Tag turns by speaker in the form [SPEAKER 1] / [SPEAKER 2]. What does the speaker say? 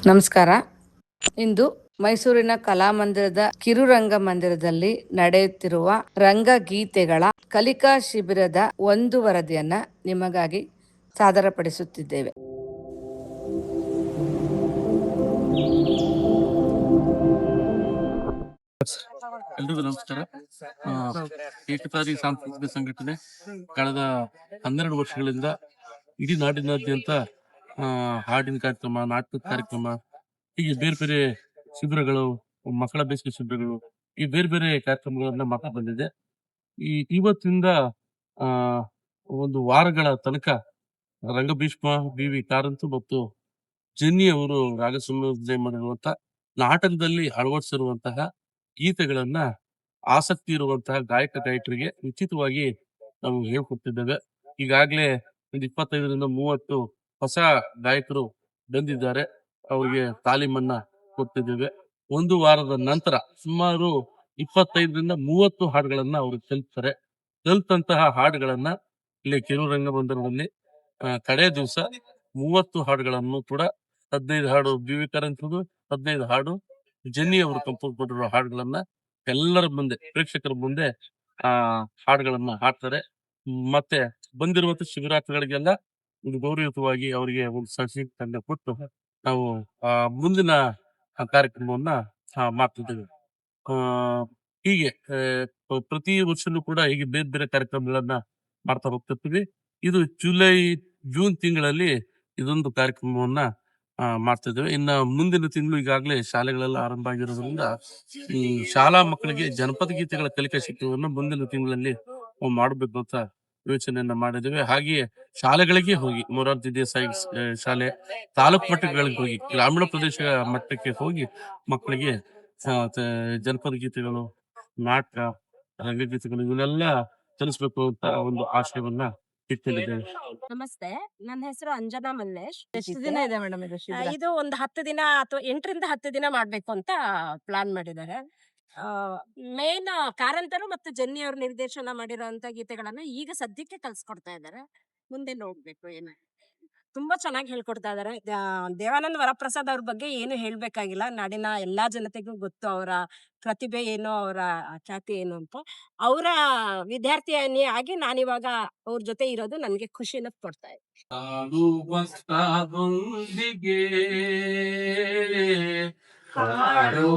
[SPEAKER 1] ನಮಸ್ಕಾರ. ಇಂದು ಮೈಸೂರಿನ ಕಲಾಮಂದಿರದ ಕಿರುರಂಗ ಮಂದಿರದಲ್ಲಿ ನಡೆಯುತ್ತಿರುವ ರಂಗಗೀತೆಗಳ ಕಲಿಕಾ ಶಿಬಿರದ ಒಂದು ವರದಿಯನ್ನ ನಿಮಗಾಗಿ ಸಾದರಪಡಿಸುತ್ತಿದ್ದೇವೆ.
[SPEAKER 2] ಎಲ್ರಿಗೂ ನಮಸ್ಕಾರ. ಏಕತಾರಿ ಸಾಂಸ್ಕೃತಿಕ ಸಂಘಟನೆ ಕಳೆದ 12 ವರ್ಷಗಳಿಂದ ಇಡೀ ನಾಡಿನಾದ್ಯಂತ ಹಾಡಿನ ಕಾರ್ಯಕ್ರಮ, ನಾಟಕದ ಕಾರ್ಯಕ್ರಮ, ಹೀಗೆ ಬೇರೆ ಬೇರೆ ಶಿಬಿರಗಳು, ಮಕ್ಕಳ ಬೇಸಿಗೆ ಶಿಬಿರಗಳು, ಈ ಬೇರೆ ಬೇರೆ ಕಾರ್ಯಕ್ರಮಗಳನ್ನ ಮಾಡ್ತಾ ಬಂದಿದೆ. ಇವತ್ತಿಂದ ಆ ಒಂದು ವಾರಗಳ ತನಕ ರಂಗಭೀಷ್ಮ, ಬಿ.ವಿ. ಕಾರಂತು ಮತ್ತು ಜೆನ್ನಿ ಅವರು ರಾಗ ಸಂಯೋಜನೆ ಮಾಡಿರುವಂತ ನಾಟಕದಲ್ಲಿ ಅಳವಡಿಸಿರುವಂತಹ ಗೀತೆಗಳನ್ನ ಆಸಕ್ತಿ ಇರುವಂತಹ ಗಾಯಕರಿಗೆ ಉಚಿತವಾಗಿ ನಾವು ಹೇಳ್ಕೊಡ್ತಿದ್ದೇವೆ. ಈಗಾಗಲೇ ಒಂದು 25ರಿಂದ 30 ಹೊಸ ಗಾಯಕರು ಬಂದಿದ್ದಾರೆ. ಅವರಿಗೆ ತಾಲೀಮನ್ನ ಕೊಡ್ತಿದ್ದೇವೆ. ಒಂದು ವಾರದ ನಂತರ ಸುಮಾರು 25ರಿಂದ 30 ಹಾಡುಗಳನ್ನ ಅವರು ಕಲಿತಾರೆ. ಕಲಿತಂತಹ ಹಾಡುಗಳನ್ನ ಇಲ್ಲಿ ಕಿರುರಂಗ ಮಂದಿರದಲ್ಲಿ ಕಡೆ ದಿವಸ 30 ಹಾಡುಗಳನ್ನು ಕೂಡ 15 ಹಾಡು ಬಿ.ವಿ. ಕಾರಂತರದು, 15 ಹಾಡು ಜೆನ್ನಿ ಅವರು ಕಂಪೋಸ್ ಮಾಡಿರೋ ಹಾಡುಗಳನ್ನ ಎಲ್ಲರ ಮುಂದೆ, ಪ್ರೇಕ್ಷಕರ ಮುಂದೆ ಹಾಡುಗಳನ್ನ ಹಾಡ್ತಾರೆ. ಮತ್ತೆ ಬಂದಿರುವಂತ ಶಿಬಿರಾರ್ಥಿಗಳಿಗೆಲ್ಲ ಒಂದು ಗೌರವಯುತವಾಗಿ ಅವರಿಗೆ ಒಂದು ಸರ್ಟಿಫಿಕೇಟ್ ತಂಡ ಕೊಟ್ಟು ನಾವು ಮುಂದಿನ ಕಾರ್ಯಕ್ರಮವನ್ನ ಮಾಡ್ತಿದ್ದೇವೆ. ಹೀಗೆ ಪ್ರತಿ ವರ್ಷನೂ ಕೂಡ ಹೀಗೆ ಬೇರೆ ಬೇರೆ ಕಾರ್ಯಕ್ರಮಗಳನ್ನ ಮಾಡ್ತಾ ಹೋಗ್ತಿರ್ತೀವಿ. ಇದು ಜೂನ್ ತಿಂಗಳಲ್ಲಿ ಇದೊಂದು ಕಾರ್ಯಕ್ರಮವನ್ನ ಮಾಡ್ತಿದ್ದೇವೆ. ಇನ್ನ ಮುಂದಿನ ತಿಂಗಳು ಈಗಾಗಲೇ ಶಾಲೆಗಳೆಲ್ಲ ಆರಂಭ ಆಗಿರೋದ್ರಿಂದ ಈ ಶಾಲಾ ಮಕ್ಕಳಿಗೆ ಜನಪದ ಗೀತೆಗಳ ಕಲಿಕಾ ಶಿಬಿರವನ್ನು ಮುಂದಿನ ತಿಂಗಳಲ್ಲಿ ಮಾಡಬೇಕು ಅಂತ ಯೋಚನೆಯನ್ನ ಮಾಡಿದ್ದೇವೆ. ಹಾಗೆಯೇ ಶಾಲೆಗಳಿಗೆ ಹೋಗಿ, ಮೊರಾರ್ಜಿ ದೇಸಾಯಿ ಶಾಲೆ, ತಾಲೂಕು ಮಟ್ಟಗಳಿಗೆ ಹೋಗಿ, ಗ್ರಾಮೀಣ ಪ್ರದೇಶ ಮಟ್ಟಕ್ಕೆ ಹೋಗಿ ಮಕ್ಕಳಿಗೆ ಜನಪದ ಗೀತೆಗಳು, ನಾಟಕ, ರಂಗಗೀತೆಗಳು ಇವನ್ನೆಲ್ಲ ಕಲಿಸ್ಬೇಕು ಅಂತ ಒಂದು ಆಶಯವನ್ನ ಇಟ್ಕೊಂಡಿದ್ದೇವೆ.
[SPEAKER 3] ನಮಸ್ತೆ, ನನ್ನ ಹೆಸರು ಅಂಜನಾ ಮಲ್ಲೇಶ್.
[SPEAKER 1] ಎಷ್ಟು ದಿನ ಇದೆ ಮೇಡಮ್
[SPEAKER 3] ಇದು ಒಂದು 10 ದಿನ ಅಥವಾ 8ರಿಂದ 10 ದಿನ ಮಾಡ್ಬೇಕು ಅಂತ ಪ್ಲಾನ್ ಮಾಡಿದ್ದಾರೆ. ಮೇನ್ ಕಾರಂತರು ಮತ್ತು ಜೆನ್ನಿ ಅವರು ನಿರ್ದೇಶನ ಮಾಡಿರೋಂತ ಗೀತೆಗಳನ್ನ ಈಗ ಸದ್ಯಕ್ಕೆ ಕಲ್ಸ್ಕೊಡ್ತಾ ಇದ್ದಾರೆ. ಮುಂದೆ ನೋಡ್ಬೇಕು ಏನ. ತುಂಬಾ ಚೆನ್ನಾಗಿ ಹೇಳ್ಕೊಡ್ತಾ ಇದಾರೆ. ದೇವಾನಂದ ವರಪ್ರಸಾದ್ ಅವ್ರ ಬಗ್ಗೆ ಏನು ಹೇಳ್ಬೇಕಾಗಿಲ್ಲ. ನಾಡಿನ ಎಲ್ಲಾ ಜನತೆಗೂ ಗೊತ್ತು ಅವರ ಪ್ರತಿಭೆ ಏನು, ಅವರ ಖ್ಯಾತಿ ಏನು ಅಂತ. ಅವರ ವಿದ್ಯಾರ್ಥಿನಿ ಆಗಿ ನಾನಿವಾಗ ಅವ್ರ ಜೊತೆ ಇರೋದು ನನ್ಗೆ ಖುಷಿನ ಕೊಡ್ತಾ ಇದೆ.
[SPEAKER 2] ಕಾಡು